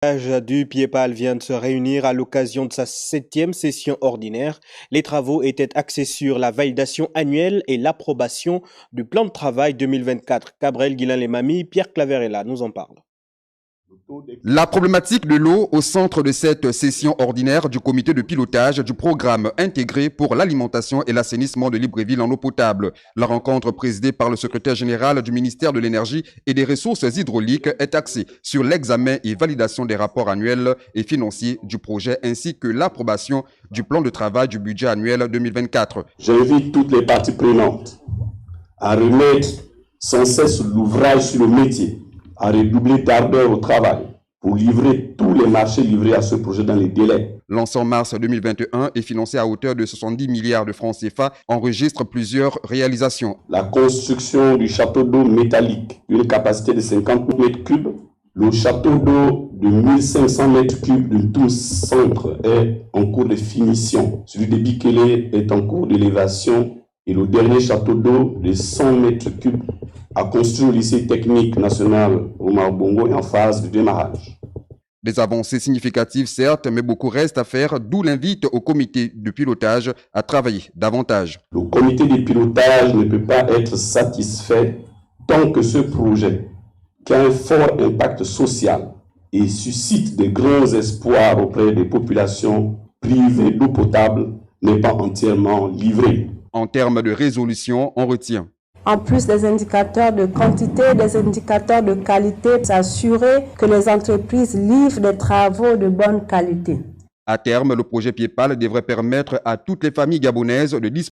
Du Piépal vient de se réunir à l'occasion de sa 7e session ordinaire. Les travaux étaient axés sur la validation annuelle et l'approbation du plan de travail 2024. Cabrel Guilain-Lemami, Pierre Claverella nous en parle. La problématique de l'eau au centre de cette session ordinaire du comité de pilotage du programme intégré pour l'alimentation et l'assainissement de Libreville en eau potable. La rencontre présidée par le secrétaire général du ministère de l'Énergie et des Ressources hydrauliques est axée sur l'examen et validation des rapports annuels et financiers du projet ainsi que l'approbation du plan de travail du budget annuel 2024. J'invite toutes les parties prenantes à remettre sans cesse l'ouvrage sur le métier, à redoubler d'ardeur au travail pour livrer tous les marchés livrés à ce projet dans les délais. Lancé en mars 2021 et financé à hauteur de 70 milliards de francs CFA, enregistre plusieurs réalisations. La construction du château d'eau métallique d'une capacité de 50 mètres cubes. Le château d'eau de 1500 mètres cubes de tout centre est en cours de finition. Celui de Bikele est en cours d'élévation et le dernier château d'eau de 100 mètres cubes a construit au lycée technique national Omar Bongo et en phase de démarrage. Des avancées significatives certes, mais beaucoup reste à faire, d'où l'invite au comité de pilotage à travailler davantage. Le comité de pilotage ne peut pas être satisfait tant que ce projet, qui a un fort impact social et suscite de grands espoirs auprès des populations privées d'eau potable, n'est pas entièrement livré. En termes de résolution, on retient. En plus des indicateurs de quantité, des indicateurs de qualité, s'assurer que les entreprises livrent des travaux de bonne qualité. À terme, le projet Piépal devrait permettre à toutes les familles gabonaises de disposer